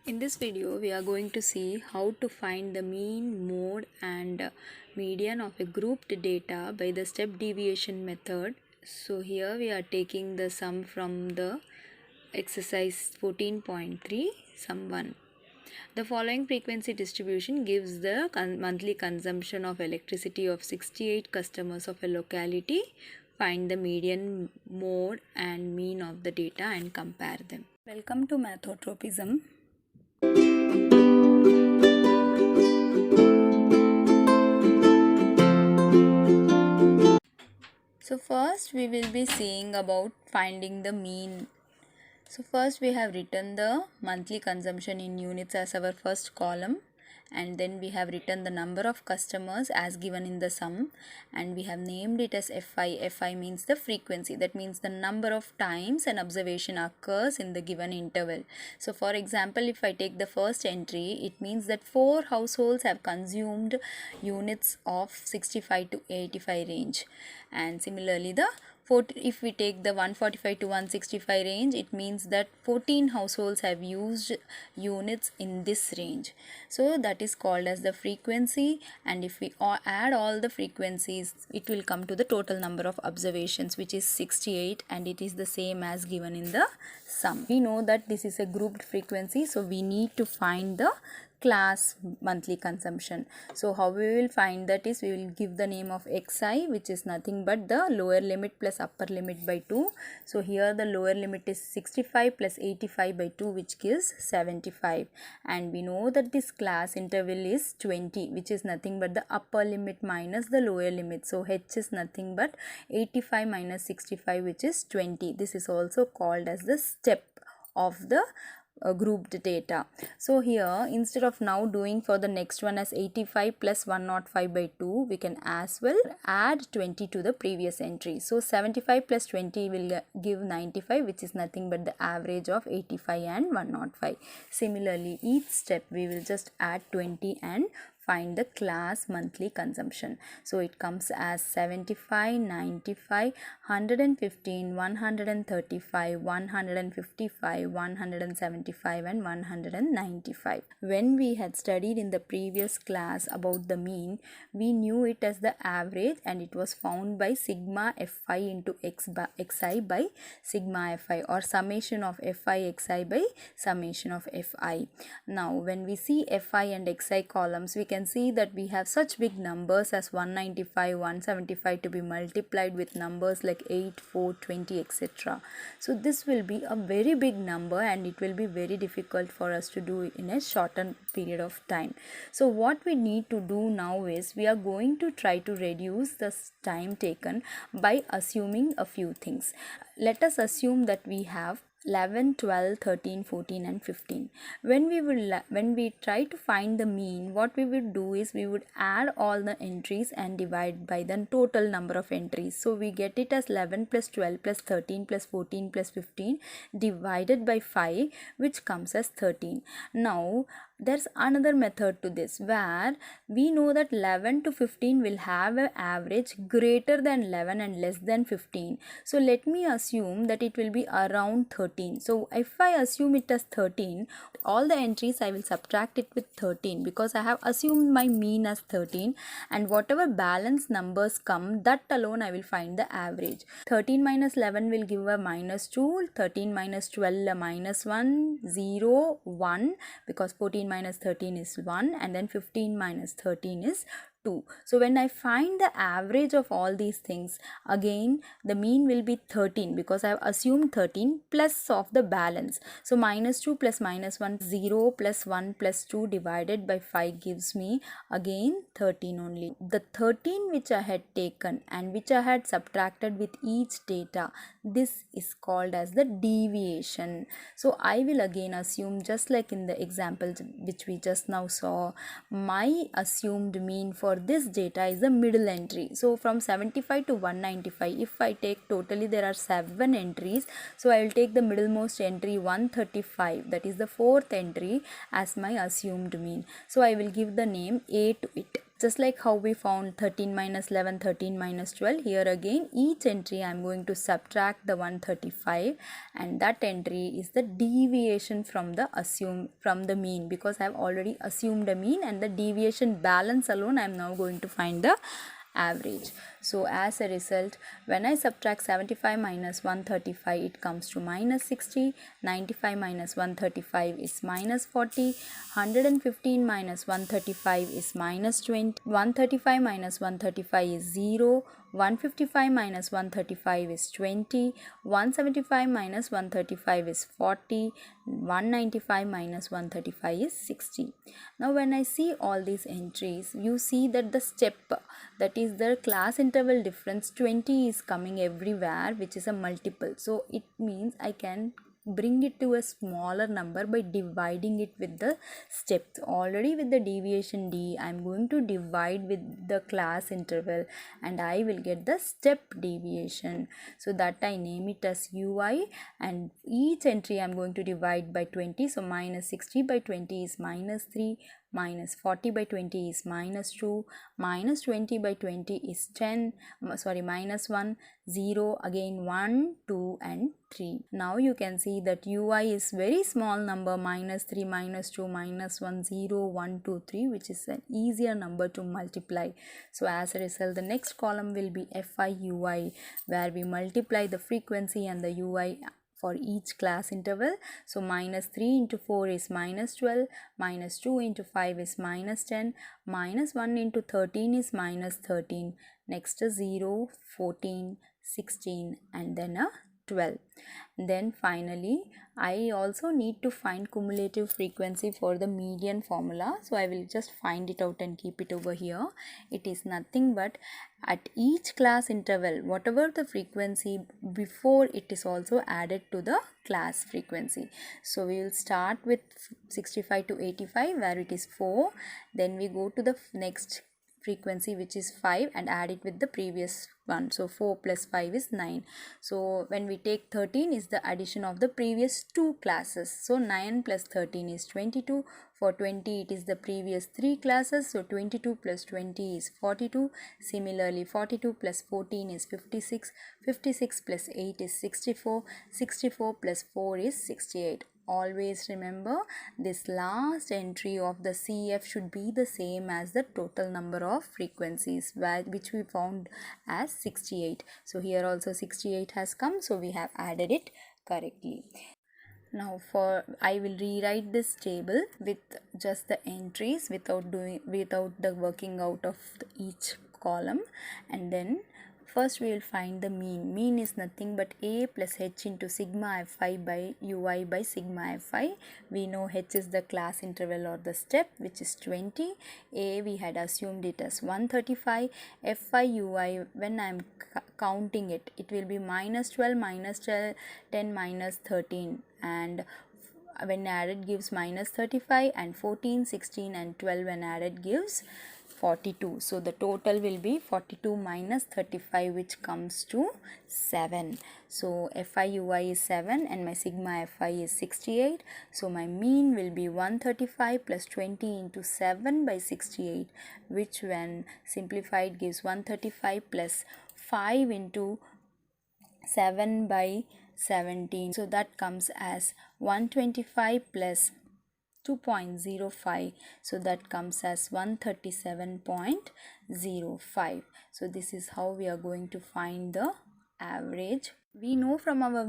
In this video, we are going to see how to find the mean, mode and median of a grouped data by the step deviation method. So here we are taking the sum from the exercise 14.3, sum 1. The following frequency distribution gives the monthly consumption of electricity of 68 customers of a locality. Find the median, mode and mean of the data and compare them. Welcome to Mathotropism. So first we will be seeing about finding the mean. So first we have written the monthly consumption in units as our first column, and then we have written the number of customers as given in the sum, and we have named it as Fi. Fi means the frequency, that means the number of times an observation occurs in the given interval. So for example, if I take the first entry, it means that 4 households have consumed units of 65 to 85 range, and similarly if we take the 145 to 165 range, it means that 14 households have used units in this range. So that is called as the frequency, and if we add all the frequencies, it will come to the total number of observations, which is 68, and it is the same as given in the sum. We know that this is a grouped frequency, so we need to find the class monthly consumption. So how we will find that is, we will give the name of xi, which is nothing but the lower limit plus upper limit by 2. So here the lower limit is 65 plus 85 by 2, which gives 75, and we know that this class interval is 20, which is nothing but the upper limit minus the lower limit. So h is nothing but 85 minus 65, which is 20. This is also called as the step of the grouped data. So here, instead of now doing for the next one as 85 plus 105 by 2, we can as well add 20 to the previous entry. So 75 plus 20 will give 95, which is nothing but the average of 85 and 105. Similarly, each step we will just add 20 and find the class monthly consumption. So it comes as 75, 95, 115, 135, 155, 175 and 195. When we had studied in the previous class about the mean, we knew it as the average, and it was found by sigma fi into xi by sigma fi, or summation of fi xi by summation of fi. Now when we see fi and xi columns, we can see that we have such big numbers as 195, 175 to be multiplied with numbers like 8, 4, 20, etc. So this will be a very big number, and it will be very difficult for us to do in a shortened period of time. So what we need to do now is, we are going to try to reduce the time taken by assuming a few things. Let us assume that we have 11, 12, 13, 14 and 15. When we try to find the mean, what we would do is, we would add all the entries and divide by the total number of entries. So we get it as 11 plus 12 plus 13 plus 14 plus 15 divided by 5, which comes as 13. Now there's another method to this, where we know that 11 to 15 will have an average greater than 11 and less than 15. So let me assume that it will be around 13. So if I assume it as 13, all the entries I will subtract it with 13, because I have assumed my mean as 13, and whatever balance numbers come, that alone I will find the average. 13 minus 11 will give a minus 2, 13 minus 12 a minus 1, 0, 1, because 14 minus 13 is 1, and then 15 minus 13 is 2. So when I find the average of all these things, again the mean will be 13, because I have assumed 13 plus of the balance. So minus 2 plus minus 1, 0 plus 1 plus 2 divided by 5 gives me again 13 only. The 13 which I had taken and which I had subtracted with each data, this is called as the deviation. So I will again assume, just like in the example which we just now saw, my assumed mean for this data is the middle entry. So from 75 to 195, if I take totally there are 7 entries, so I will take the middlemost entry 135, that is the 4th entry, as my assumed mean. So I will give the name A to it. Just like how we found 13 minus 11, 13 minus 12, here again each entry I am going to subtract the 135, and that entry is the deviation from the mean, because I have already assumed a mean, and the deviation balance alone I am now going to find the average. So as a result, when I subtract 75 minus 135, it comes to minus 60. 95 minus 135 is minus 40. 115 minus 135 is minus 20. 135 minus 135 is 0. 155 minus 135 is 20. 175 minus 135 is 40. 195 minus 135 is 60. Now when I see all these entries, you see that the step, that is the class interval difference, 20 is coming everywhere, which is a multiple. So it means I can bring it to a smaller number by dividing it with the steps. Already with the deviation d, I am going to divide with the class interval, and I will get the step deviation. So that I name it as ui, and each entry I am going to divide by 20. So minus 60 by 20 is minus 3, minus 40 by 20 is minus 2, minus 20 by 20 is minus 1, 0, again 1, 2 and 3. Now you can see that ui is very small number, minus 3, minus 2, minus 1, 0, 1, 2, 3, which is an easier number to multiply. So as a result, the next column will be fi ui, where we multiply the frequency and the ui for each class interval. So minus 3 into 4 is minus 12, minus 2 into 5 is minus 10, minus 1 into 13 is minus 13. Next is 0, 14, 16 and then a 12. Then finally, I also need to find cumulative frequency for the median formula. So I will just find it out and keep it over here. It is nothing but at each class interval, whatever the frequency before, it is also added to the class frequency. So we will start with 65 to 85, where it is 4. Then we go to the next frequency, which is 5, and add it with the previous one. So 4 plus 5 is 9. So when we take 13 is the addition of the previous two classes. So 9 plus 13 is 22. For 20 it is the previous 3 classes. So 22 plus 20 is 42. Similarly 42 plus 14 is 56. 56 plus 8 is 64. 64 plus 4 is 68. Always remember, this last entry of the CF should be the same as the total number of frequencies, which we found as 68. So here also 68 has come, so we have added it correctly. Now I will rewrite this table with just the entries without the working out of each column, and then first we will find the mean. Mean is nothing but a plus h into sigma fi by ui by sigma fi. We know h is the class interval or the step, which is 20. A we had assumed it as 135. fi ui, when I am counting it, it will be minus 12, minus 10, minus 13, and when added gives minus 35, and 14, 16 and 12 when added gives 42. So the total will be 42 minus 35, which comes to 7. So fi ui is 7 and my sigma fi is 68. So my mean will be 135 plus 20 into 7 by 68, which when simplified gives 135 plus 5 into 7 by 17. So that comes as 125 plus 2.05. So that comes as 137.05. So this is how we are going to find the average. We know from our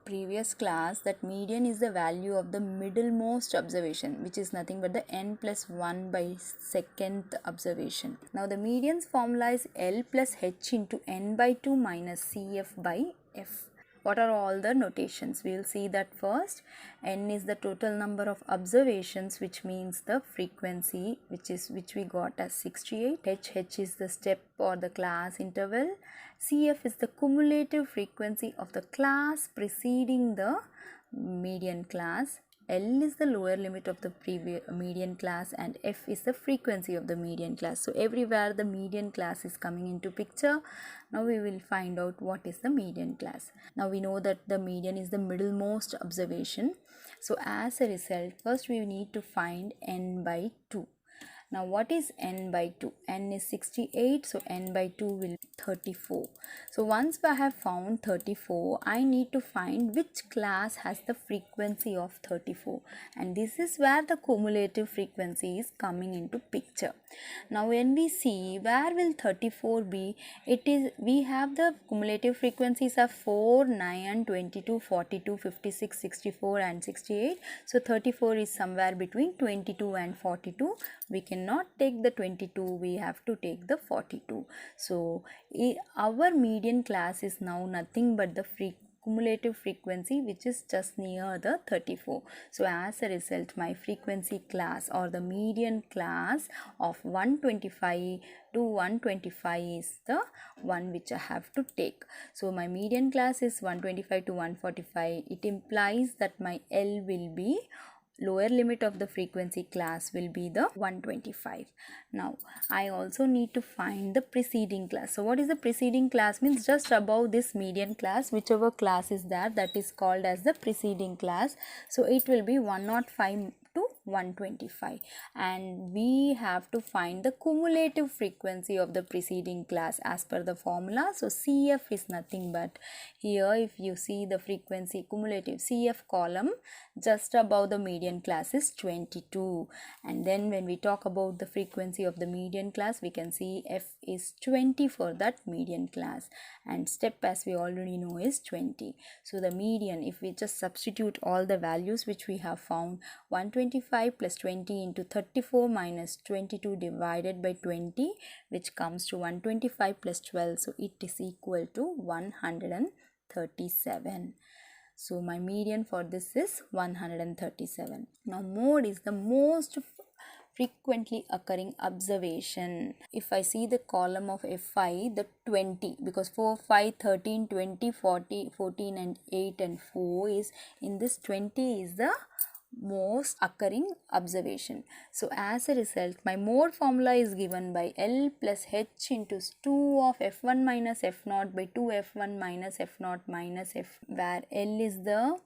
previous class that median is the value of the middlemost observation, which is nothing but the n plus 1 by second observation. Now the median's formula is L plus h into n by 2 minus CF by f. What are all the notations? We will see that first. N is the total number of observations, which means the frequency, which we got as 68. H is the step or the class interval. CF is the cumulative frequency of the class preceding the median class. L is the lower limit of the median class, and F is the frequency of the median class. So everywhere the median class is coming into picture. Now we will find out what is the median class. Now we know that the median is the middlemost observation. So as a result, first we need to find n by 2. Now what is n by 2? N is 68, so n by 2 will be 34. So once I have found 34, I need to find which class has the frequency of 34, and this is where the cumulative frequency is coming into picture. Now when we see where will 34 be, we have the cumulative frequencies of 4, 9, 22, 42, 56, 64 and 68. So 34 is somewhere between 22 and 42. We cannot take the 22, we have to take the 42. So our median class is now nothing but the cumulative frequency, which is just near the 34. So as a result, my frequency class or the median class of 125 to 125 is the one which I have to take. So my median class is 125 to 145. It implies that my L will be, lower limit of the frequency class will be the 125. Now I also need to find the preceding class. So what is the preceding class? Means just above this median class, whichever class is there, that is called as the preceding class. So it will be 105 to 125, and we have to find the cumulative frequency of the preceding class as per the formula. So CF is nothing but, here if you see the frequency cumulative CF column, just above the median class is 22, and then when we talk about the frequency of the median class, we can see F is 20 for that median class, and step, as we already know, is 20. So the median, if we just substitute all the values which we have found, 125 plus 20 into 34 minus 22 divided by 20, which comes to 125 plus 12, so it is equal to 137. So my median for this is 137. Now mode is the most frequently occurring observation. If I see the column of F5, the 20, because 4, 5, 13, 20, 40, 14 and 8 and 4 is, in this 20 is the most occurring observation. So as a result, my mode formula is given by L plus H into 2 of F1 minus F0 by 2 F1 minus F0 minus F, where L is the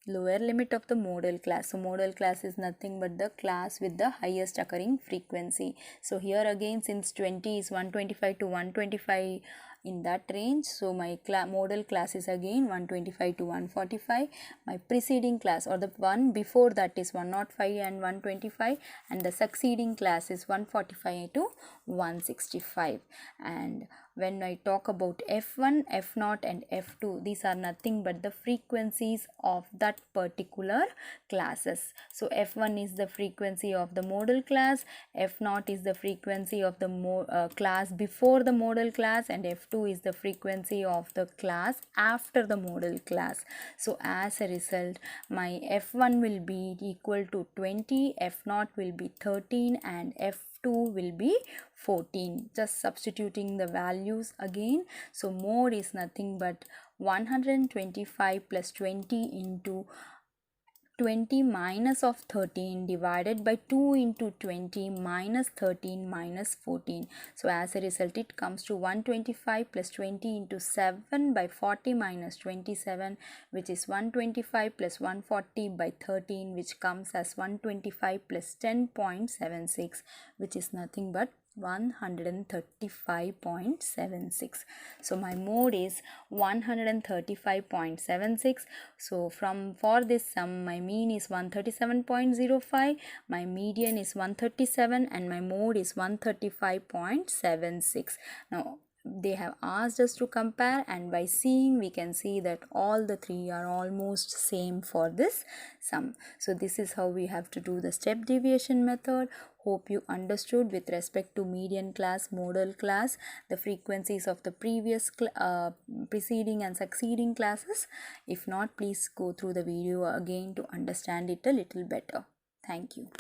lower limit of the modal class. So modal class is nothing but the class with the highest occurring frequency. So here again, since 20 is 125 to 125 in that range, so my modal class is again 125 to 145. My preceding class or the one before that is 105 and 125, and the succeeding class is 145 to 165. And when I talk about F1, F0 and F2, these are nothing but the frequencies of that particular classes. So F1 is the frequency of the modal class, F0 is the frequency of the class before the modal class, and F2 is the frequency of the class after the modal class. So as a result, my F1 will be equal to 20, F0 will be 13 and F2 will be 14. Just substituting the values again. So mode is nothing but 125 plus 20 into 20 minus of 13 divided by 2 into 20 minus 13 minus 14. So as a result, it comes to 125 plus 20 into 7 by 40 minus 27, which is 125 plus 140 by 13, which comes as 125 plus 10.76, which is nothing but 135.76. So my mode is 135.76. So for this sum, my mean is 137.05, my median is 137, and my mode is 135.76. Now they have asked us to compare, and by seeing we can see that all the three are almost same for this sum. So this is how we have to do the step deviation method. Hope you understood with respect to median class, modal class, the frequencies of the previous preceding and succeeding classes. If not, please go through the video again to understand it a little better. Thank you.